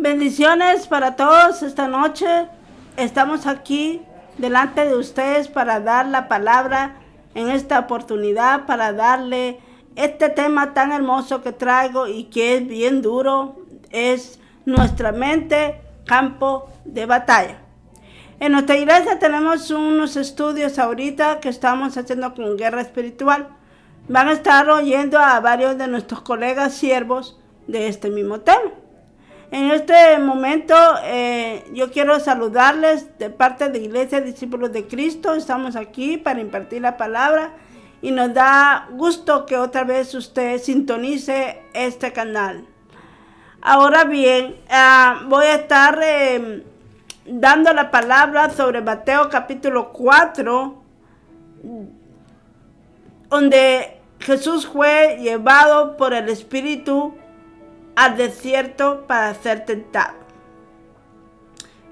Bendiciones para todos esta noche. Estamos aquí delante de ustedes para dar la palabra en esta oportunidad, para darle este tema tan hermoso que traigo y que es bien duro, es nuestra mente, campo de batalla. En nuestra iglesia tenemos unos estudios ahorita que estamos haciendo con guerra espiritual. Van a estar oyendo a varios de nuestros colegas siervos de este mismo tema. En este momento yo quiero saludarles de parte de Iglesia Discípulos de Cristo. Estamos aquí para impartir la palabra y nos da gusto que otra vez usted sintonice este canal. Ahora bien, voy a estar dando la palabra sobre Mateo capítulo 4, donde Jesús fue llevado por el Espíritu al desierto para ser tentado.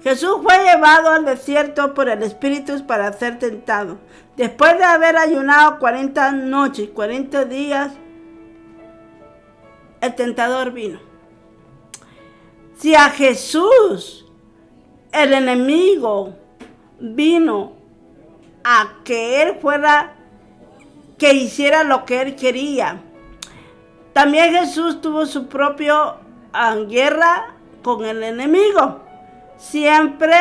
Jesús fue llevado al desierto por el Espíritu para ser tentado. Después de haber ayunado 40 noches, 40 días, el tentador vino. Si a Jesús el enemigo vino a que él que hiciera lo que él quería, también Jesús tuvo su propia guerra con el enemigo. Siempre,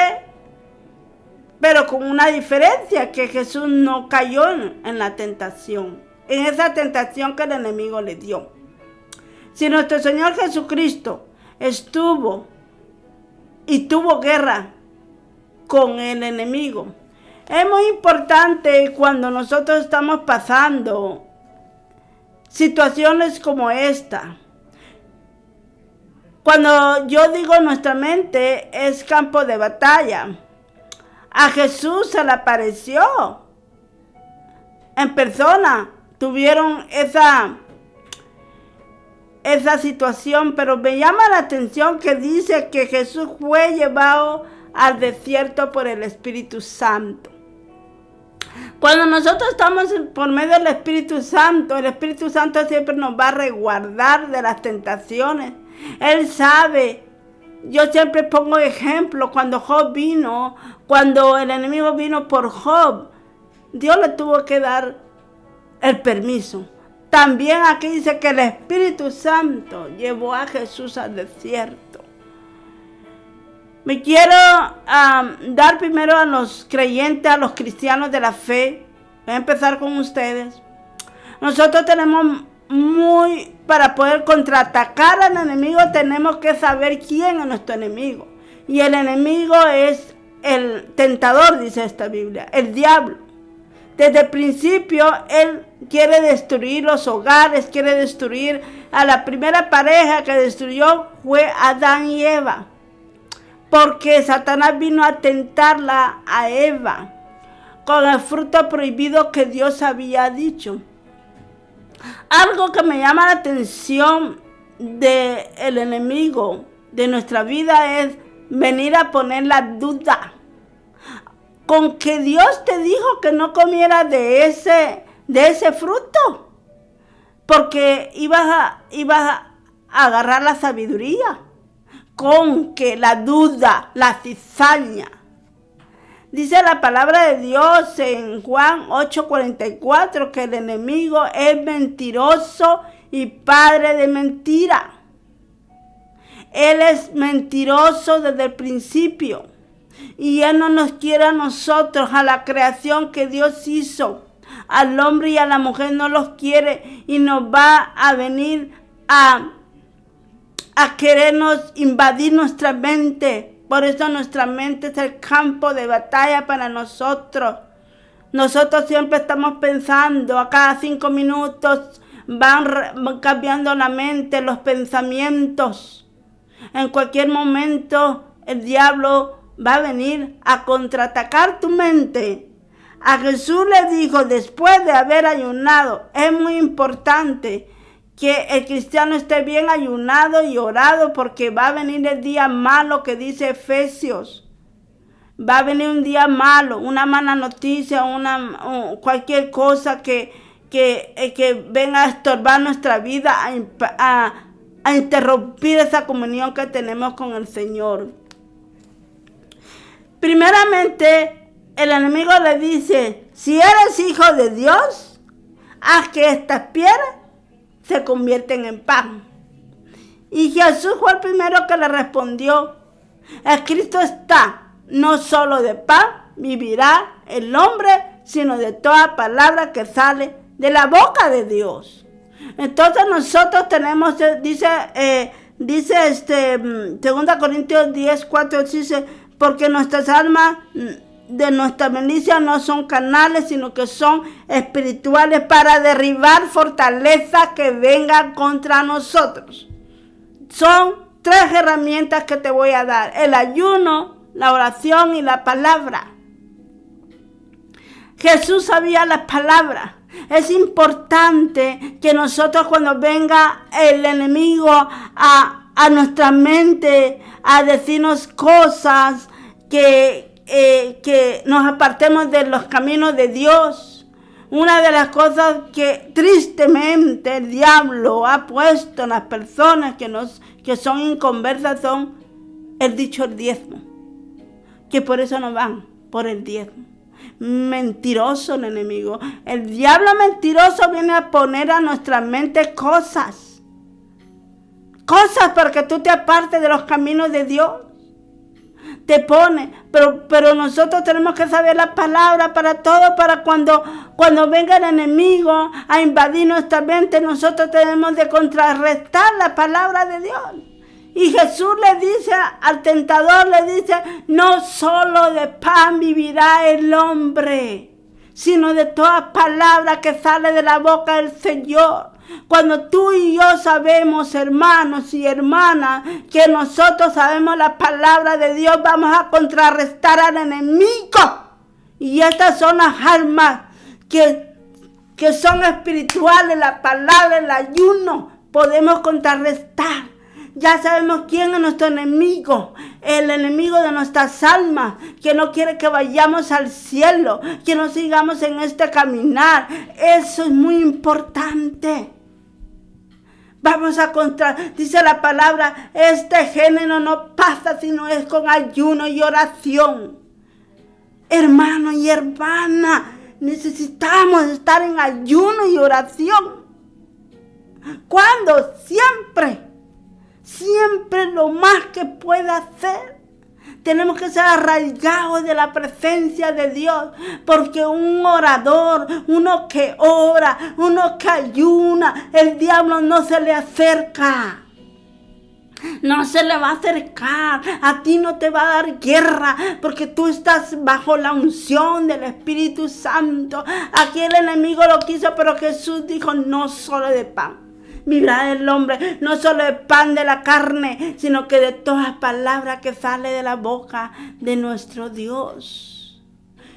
pero con una diferencia, que Jesús no cayó en la tentación, en esa tentación que el enemigo le dio. Si nuestro Señor Jesucristo estuvo y tuvo guerra con el enemigo, es muy importante cuando nosotros estamos pasando situaciones como esta. Cuando yo digo nuestra mente es campo de batalla, a Jesús se le apareció en persona. Tuvieron esa situación, pero me llama la atención que dice que Jesús fue llevado al desierto por el Espíritu Santo. Cuando nosotros estamos por medio del Espíritu Santo, el Espíritu Santo siempre nos va a resguardar de las tentaciones. Él sabe. Yo siempre pongo ejemplo, cuando el enemigo vino por Job, Dios le tuvo que dar el permiso. También aquí dice que el Espíritu Santo llevó a Jesús al desierto. Me quiero dar primero a los creyentes, a los cristianos de la fe. Voy a empezar con ustedes. Nosotros tenemos para poder contraatacar al enemigo, tenemos que saber quién es nuestro enemigo. Y el enemigo es el tentador, dice esta Biblia, el diablo. Desde el principio, él quiere destruir los hogares, quiere destruir a la primera pareja que destruyó fue Adán y Eva. Porque Satanás vino a tentarla a Eva con el fruto prohibido que Dios había dicho. Algo que me llama la atención del enemigo de nuestra vida es venir a poner la duda. Con que Dios te dijo que no comieras de ese fruto, porque ibas a agarrar la sabiduría. Con que la duda, la cizaña. Dice la palabra de Dios en Juan 8:44 que el enemigo es mentiroso y padre de mentira. Él es mentiroso desde el principio. Y Él no nos quiere a nosotros, a la creación que Dios hizo. Al hombre y a la mujer no los quiere y nos va a venir a querernos invadir nuestra mente. Por eso nuestra mente es el campo de batalla para nosotros. Nosotros siempre estamos pensando, a cada 5 minutos van cambiando la mente, los pensamientos. En cualquier momento el diablo va a venir a contraatacar tu mente. A Jesús le dijo, después de haber ayunado, es muy importante que el cristiano esté bien ayunado y orado, porque va a venir el día malo que dice Efesios. Va a venir un día malo, una mala noticia, cualquier cosa que venga a estorbar nuestra vida, a interrumpir esa comunión que tenemos con el Señor. Primeramente, el enemigo le dice, si eres hijo de Dios, haz que estas piedras se convierten en pan. Y Jesús fue el primero que le respondió, escrito está, no solo de pan vivirá el hombre, sino de toda palabra que sale de la boca de Dios. Entonces nosotros tenemos, dice 2 Corintios 10:4, dice, porque nuestras almas de nuestra milicia no son carnales, sino que son espirituales para derribar fortalezas que vengan contra nosotros. Son 3 herramientas que te voy a dar: el ayuno, la oración y la palabra. Jesús sabía las palabras. Es importante que nosotros, cuando venga el enemigo a nuestra mente a decirnos cosas, que nos apartemos de los caminos de Dios. Una de las cosas que tristemente el diablo ha puesto en las personas que son inconversas son el dicho el diezmo, que por eso no van por el diezmo. Mentiroso el enemigo. El diablo mentiroso viene a poner a nuestra mente cosas para que tú te apartes de los caminos de Dios. Te pone, pero nosotros tenemos que saber la palabra para todo, para cuando venga el enemigo a invadir nuestra mente, nosotros tenemos de contrarrestar la palabra de Dios. Y Jesús le dice al tentador, le dice, no solo de pan vivirá el hombre, sino de toda palabra que sale de la boca del Señor. Cuando tú y yo sabemos, hermanos y hermanas, que nosotros sabemos la palabra de Dios, vamos a contrarrestar al enemigo. Y estas son las armas que son espirituales, la palabra, el ayuno, podemos contrarrestar. Ya sabemos quién es nuestro enemigo, el enemigo de nuestras almas, que no quiere que vayamos al cielo, que no sigamos en este caminar. Eso es muy importante. Vamos a dice la palabra, este género no pasa sino es con ayuno y oración. Hermano y hermana, necesitamos estar en ayuno y oración. ¿Cuándo? Siempre lo más que pueda hacer. Tenemos que ser arraigados de la presencia de Dios, porque un orador, uno que ora, uno que ayuna, el diablo no se le acerca. No se le va a acercar, a ti no te va a dar guerra, porque tú estás bajo la unción del Espíritu Santo. Aquí el enemigo lo quiso, pero Jesús dijo, no solo de pan vivirá el hombre, no solo de pan de la carne, sino que de todas palabras que sale de la boca de nuestro Dios.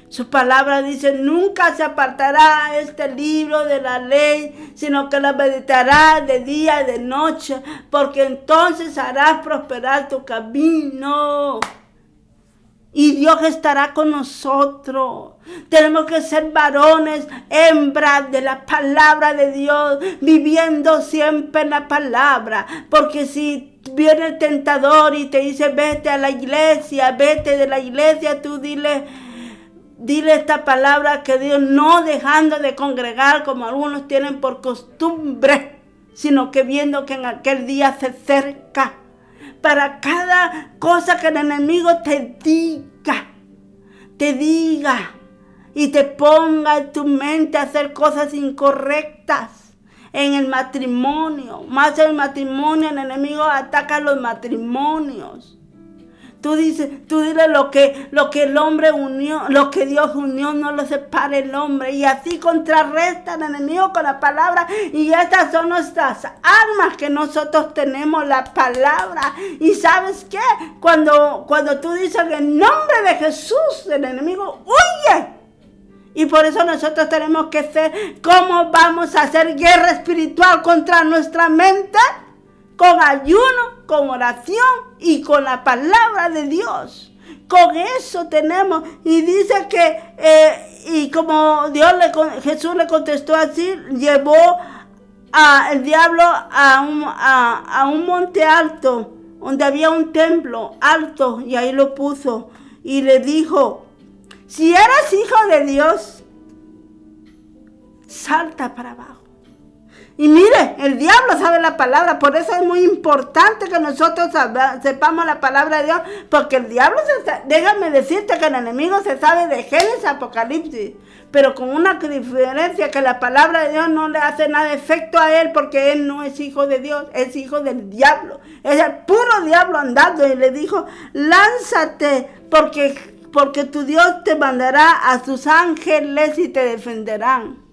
Su palabra dice, nunca se apartará este libro de la ley, sino que la meditarás de día y de noche, porque entonces harás prosperar tu camino. Y Dios estará con nosotros. Tenemos que ser varones, hembras de la palabra de Dios, viviendo siempre en la palabra. Porque si viene el tentador y te dice, vete a la iglesia, vete de la iglesia, tú dile esta palabra que Dios, no dejando de congregar como algunos tienen por costumbre, sino que viendo que en aquel día se acerca. Para cada cosa que el enemigo te diga y te ponga en tu mente a hacer cosas incorrectas en el matrimonio. Más en el matrimonio, el enemigo ataca los matrimonios. Tú dile lo que el hombre unió, lo que Dios unió, no lo separe el hombre. Y así contrarresta al enemigo con la palabra. Y estas son nuestras armas que nosotros tenemos, la palabra. Y ¿sabes qué? Cuando tú dices en el nombre de Jesús, el enemigo huye. Y por eso nosotros tenemos que ser, ¿cómo vamos a hacer guerra espiritual contra nuestra mente? Con ayuno, con oración y con la palabra de Dios. Con eso tenemos. Y dice que, y como Jesús le contestó así, llevó el diablo a un monte alto, donde había un templo alto, y ahí lo puso. Y le dijo, si eres hijo de Dios, salta para abajo. Y mire, el diablo sabe la palabra, por eso es muy importante que nosotros sepamos la palabra de Dios, porque el diablo, déjame decirte que el enemigo se sabe de Génesis, Apocalipsis, pero con una diferencia, que la palabra de Dios no le hace nada de efecto a él, porque él no es hijo de Dios, es hijo del diablo, es el puro diablo andando. Y le dijo, lánzate, porque tu Dios te mandará a sus ángeles y te defenderán.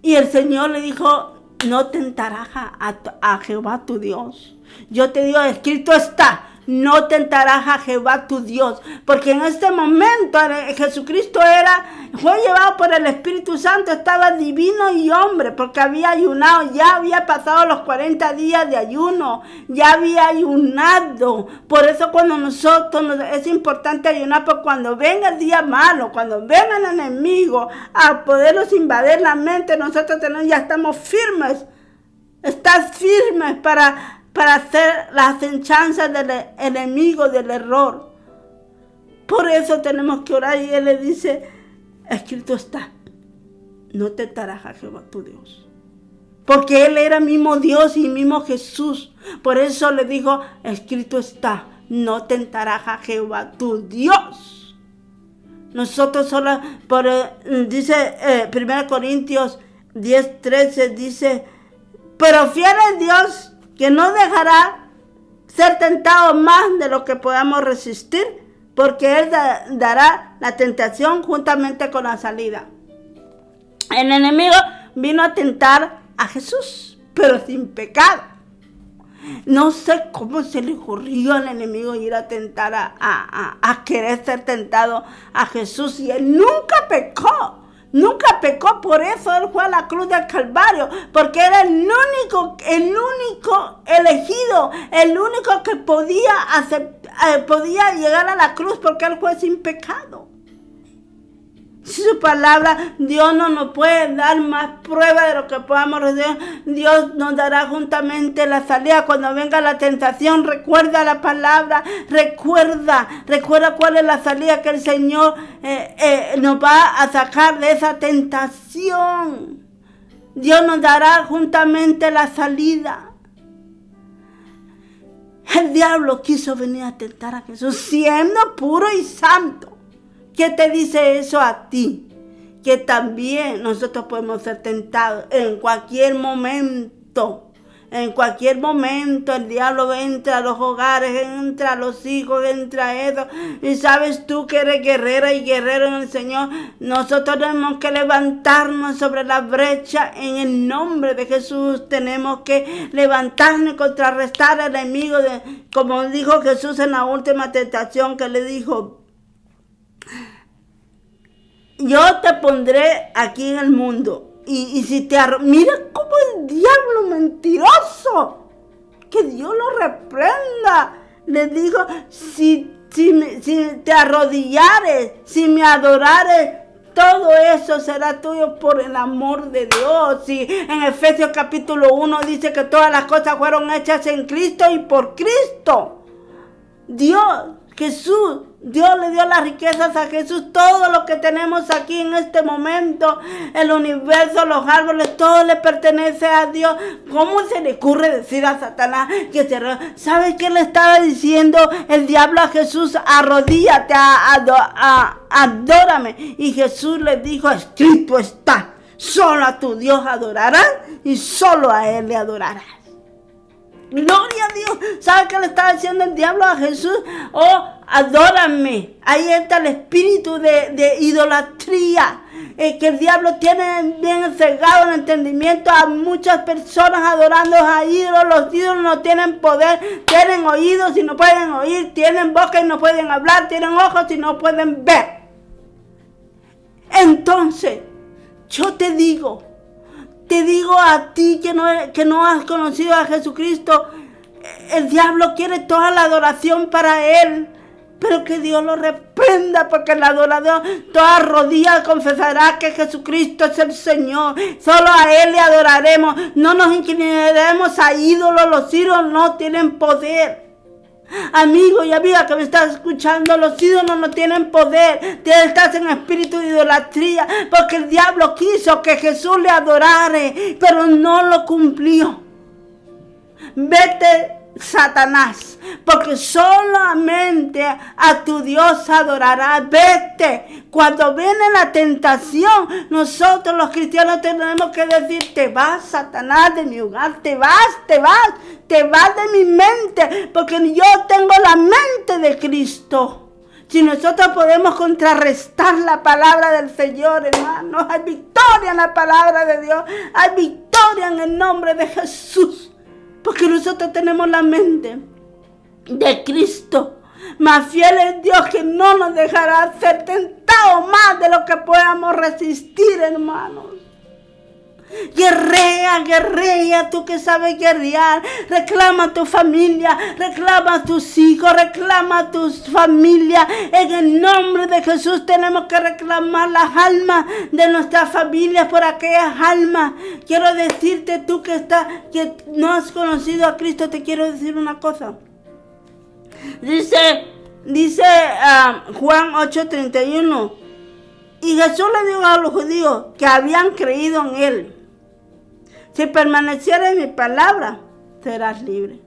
Y el Señor le dijo, no tentarás a Jehová tu Dios. Yo te digo, escrito está, no tentarás a Jehová tu Dios. Porque en este momento Jesucristo fue llevado por el Espíritu Santo, estaba divino y hombre, porque había ayunado, ya había pasado los 40 días de ayuno, ya había ayunado. Por eso cuando es importante ayunar, porque cuando venga el día malo, cuando venga el enemigo a poderlos invadir la mente, nosotros ya estamos firmes. Estás firmes para hacer las acechanzas del enemigo, del error. Por eso tenemos que orar. Y él le dice, escrito está, no tentarás a Jehová tu Dios. Porque él era mismo Dios y mismo Jesús. Por eso le dijo, escrito está, no tentarás a Jehová tu Dios. Nosotros solo, dice 1 Corintios 10:13, dice, pero fiel es Dios, que no dejará ser tentado más de lo que podamos resistir, porque Él dará la tentación juntamente con la salida. El enemigo vino a tentar a Jesús, pero sin pecado. No sé cómo se le ocurrió al enemigo ir a tentar a querer ser tentado a Jesús, y Él nunca pecó. Nunca pecó, por eso Él fue a la cruz del Calvario, porque era el único elegido, el único que podía llegar a la cruz, porque Él fue sin pecado. Su palabra, Dios no nos puede dar más prueba de lo que podamos recibir. Dios nos dará juntamente la salida cuando venga la tentación. Recuerda la palabra, recuerda cuál es la salida que el Señor nos va a sacar de esa tentación. Dios nos dará juntamente la salida. El diablo quiso venir a tentar a Jesús siendo puro y santo. ¿Qué te dice eso a ti? Que también nosotros podemos ser tentados en cualquier momento. En cualquier momento el diablo entra a los hogares, entra a los hijos, entra a eso. Y sabes tú que eres guerrera y guerrero en el Señor. Nosotros tenemos que levantarnos sobre la brecha en el nombre de Jesús. Tenemos que levantarnos y contrarrestar al enemigo. Como dijo Jesús en la última tentación, que le dijo, yo te pondré aquí en el mundo. Y si mira cómo el diablo mentiroso, que Dios lo reprenda. Le dijo, si te arrodillares, si me adorares, todo eso será tuyo por el amor de Dios. Y en Efesios capítulo 1 dice que todas las cosas fueron hechas en Cristo y por Cristo. Dios le dio las riquezas a Jesús, todo lo que tenemos aquí en este momento, el universo, los árboles, todo le pertenece a Dios. ¿Cómo se le ocurre decir a Satanás que ¿Sabes qué le estaba diciendo el diablo a Jesús? Arrodíllate, adórame. Y Jesús le dijo, escrito está, solo a tu Dios adorarás y solo a Él le adorarás. Gloria a Dios. ¿Sabe qué le estaba diciendo el diablo a Jesús? Oh, adórame. Ahí está el espíritu de idolatría. Que el diablo tiene bien cegado el entendimiento a muchas personas adorando a ídolos. Los ídolos no tienen poder, tienen oídos y no pueden oír, tienen boca y no pueden hablar, tienen ojos y no pueden ver. Entonces, yo te digo a ti que no has conocido a Jesucristo, el diablo quiere toda la adoración para Él. Pero que Dios lo reprenda, porque el adorador, toda rodilla confesará que Jesucristo es el Señor. Solo a Él le adoraremos. No nos inclinaremos a ídolos. Los ídolos no tienen poder. Amigo y amiga que me estás escuchando, los ídolos no tienen poder. Estás en espíritu de idolatría, porque el diablo quiso que Jesús le adorare, pero no lo cumplió. Vete, Satanás, porque solamente a tu Dios adorarás. Vete. Cuando viene la tentación, nosotros los cristianos tenemos que decir: te vas, Satanás, de mi hogar, te vas de mi mente, porque yo tengo la mente de Cristo. Si nosotros podemos contrarrestar la palabra del Señor, hermanos, hay victoria en la palabra de Dios, hay victoria en el nombre de Jesús, porque nosotros tenemos la mente de Cristo. Más fiel es Dios, que no nos dejará ser tentados más de lo que podamos resistir, hermanos. Guerrea, tú que sabes guerrear. Reclama a tu familia, reclama a tus hijos, reclama a tus familias. En el nombre de Jesús tenemos que reclamar las almas de nuestras familias por aquellas almas. Quiero decirte, tú que no has conocido a Cristo, te quiero decir una cosa. Dice Juan 8:31, y Jesús le dijo a los judíos que habían creído en Él: si permanecieres en mi palabra, serás libre.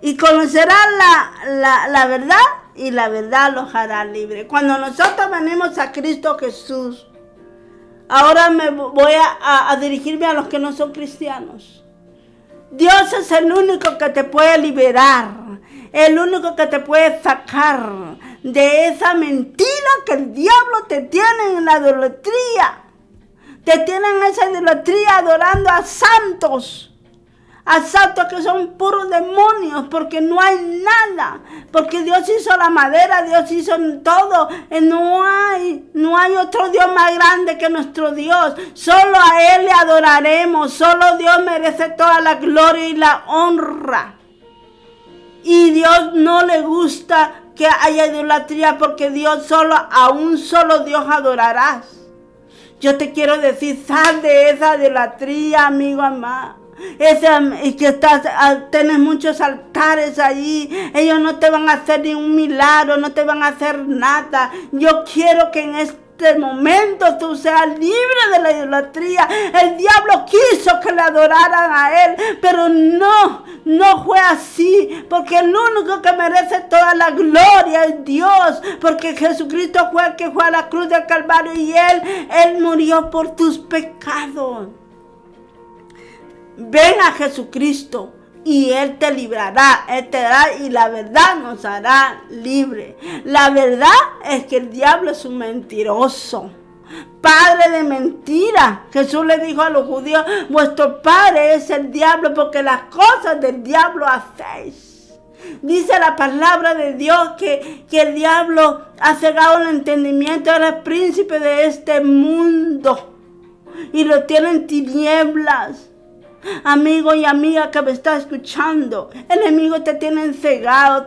Y conocerás la verdad, y la verdad los hará libre. Cuando nosotros venimos a Cristo Jesús, ahora me voy a dirigirme a los que no son cristianos. Dios es el único que te puede liberar, el único que te puede sacar de esa mentira que el diablo te tiene en la idolatría. Te tienen esa idolatría adorando a santos que son puros demonios, porque no hay nada, porque Dios hizo la madera, Dios hizo todo, no hay otro Dios más grande que nuestro Dios. Solo a Él le adoraremos, solo Dios merece toda la gloria y la honra. Y Dios no le gusta que haya idolatría, porque Dios a un solo Dios adorarás. Yo te quiero decir, sal de esa idolatría, amigo, amado. Y que tienes muchos altares allí. Ellos no te van a hacer ni un milagro, no te van a hacer nada. Yo quiero que en este momento tú seas libre de la idolatría. El diablo quiso que le adoraran a Él, pero no fue así, porque el único que merece toda la gloria es Dios, porque Jesucristo fue el que fue a la cruz del Calvario, y Él murió por tus pecados. Ven a Jesucristo y Él te librará, Él te dará, y la verdad nos hará libre. La verdad es que el diablo es un mentiroso, padre de mentira. Jesús le dijo a los judíos: vuestro padre es el diablo, porque las cosas del diablo hacéis. Dice la palabra de Dios que el diablo ha cegado el entendimiento, era el príncipe de este mundo y lo tiene en tinieblas. Amigo y amiga que me está escuchando, el enemigo te tiene encegado,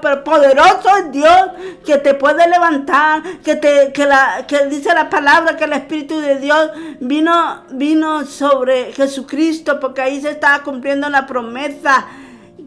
pero poderoso es Dios que te puede levantar, que dice la palabra que el Espíritu de Dios vino sobre Jesucristo, porque ahí se estaba cumpliendo la promesa.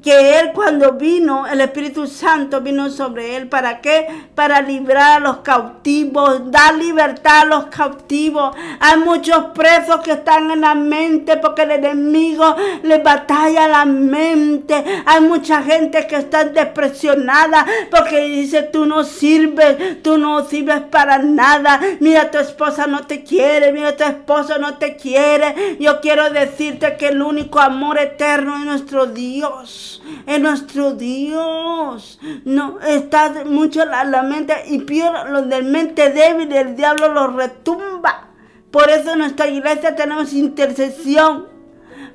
Que Él, cuando vino, el Espíritu Santo vino sobre Él. ¿Para qué? Para librar a los cautivos, dar libertad a los cautivos. Hay muchos presos que están en la mente, porque el enemigo les batalla la mente. Hay mucha gente que está depresionada, porque dice: tú no sirves para nada. Mira, tu esposa no te quiere, mira, tu esposo no te quiere. Yo quiero decirte que el único amor eterno es nuestro Dios. Es nuestro Dios. No está mucho la mente, y peor, los de mente débil, el diablo los retumba. Por eso en nuestra iglesia tenemos intercesión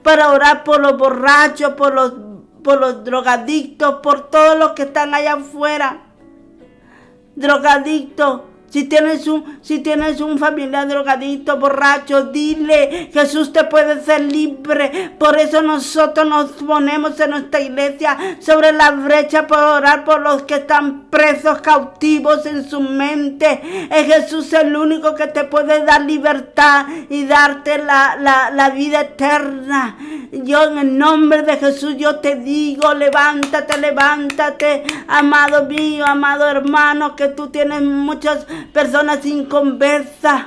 para orar por los borrachos, por los drogadictos, por todos los que están allá afuera. Drogadictos, Si tienes un familiar drogadito, borracho, dile, Jesús te puede ser libre. Por eso nosotros nos ponemos en nuestra iglesia sobre la brecha para orar por los que están presos, cautivos en su mente. Es Jesús el único que te puede dar libertad y darte la vida eterna. Yo en el nombre de Jesús yo te digo, levántate, levántate, amado mío, amado hermano, que tú tienes muchas personas inconversas.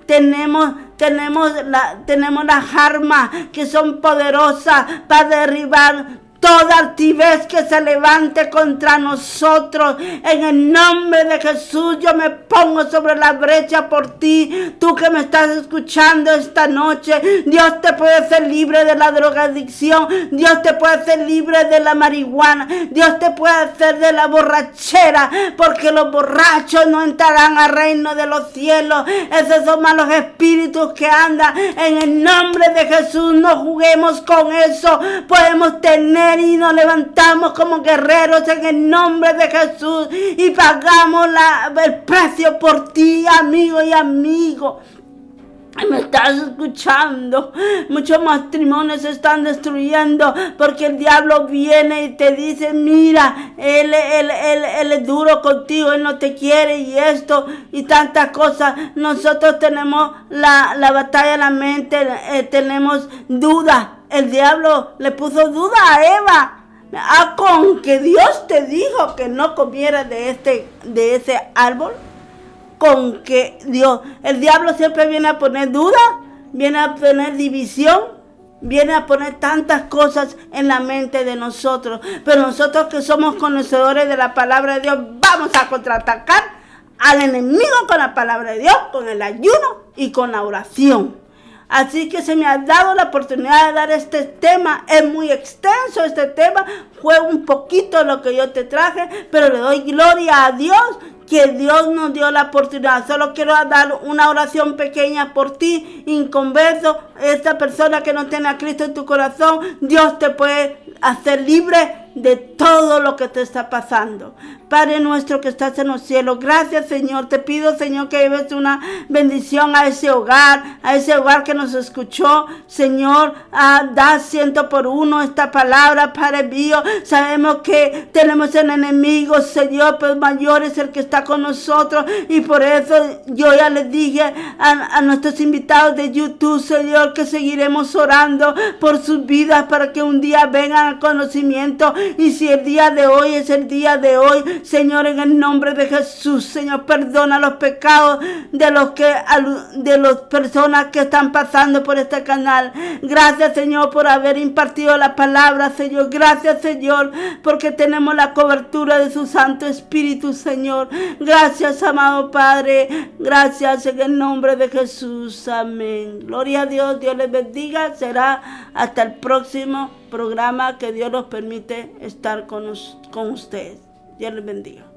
Tenemos las armas que son poderosas para derribar toda altivez que se levante contra nosotros. En el nombre de Jesús yo me pongo sobre la brecha por ti. Tú que me estás escuchando esta noche, Dios te puede hacer libre de la drogadicción. Dios te puede hacer libre de la marihuana. Dios te puede hacer de la borrachera, porque los borrachos no entrarán al reino de los cielos. Esos son malos espíritus que andan. En el nombre de Jesús no juguemos con eso. Podemos tener y nos levantamos como guerreros en el nombre de Jesús y pagamos el precio por ti, amigo y amigo. Me estás escuchando. Muchos matrimonios se están destruyendo porque el diablo viene y te dice, mira, él es duro contigo, él no te quiere y esto y tantas cosas. Nosotros tenemos la batalla en la mente, tenemos dudas. El diablo le puso duda a Eva. Con que Dios te dijo que no comieras de ese árbol. Con que el diablo siempre viene a poner duda, viene a poner división, viene a poner tantas cosas en la mente de nosotros. Pero nosotros que somos conocedores de la palabra de Dios, vamos a contraatacar al enemigo con la palabra de Dios, con el ayuno y con la oración. Así que se me ha dado la oportunidad de dar este tema. Es muy extenso este tema. Fue un poquito lo que yo te traje, pero le doy gloria a Dios que Dios nos dio la oportunidad. Solo quiero dar una oración pequeña por ti, inconverso, esta persona que no tiene a Cristo en tu corazón. Dios te puede hacer libre de todo lo que te está pasando. Padre nuestro que estás en los cielos, gracias Señor, te pido Señor que lleves una bendición a ese hogar que nos escuchó. Señor, da 100 por 1 esta palabra, Padre mío. Sabemos que tenemos el enemigo, Señor, pero mayor es el que está con nosotros, y por eso yo ya les dije a nuestros invitados de YouTube, Señor, que seguiremos orando por sus vidas para que un día vengan al conocimiento. Y si el día de hoy es el día de hoy, Señor, en el nombre de Jesús, Señor, perdona los pecados de las personas que están pasando por este canal. Gracias, Señor, por haber impartido la palabra, Señor. Gracias, Señor, porque tenemos la cobertura de su Santo Espíritu, Señor. Gracias, amado Padre. Gracias en el nombre de Jesús. Amén. Gloria a Dios. Dios les bendiga. Será hasta el próximo programa que Dios nos permite estar con ustedes. Dios les bendiga.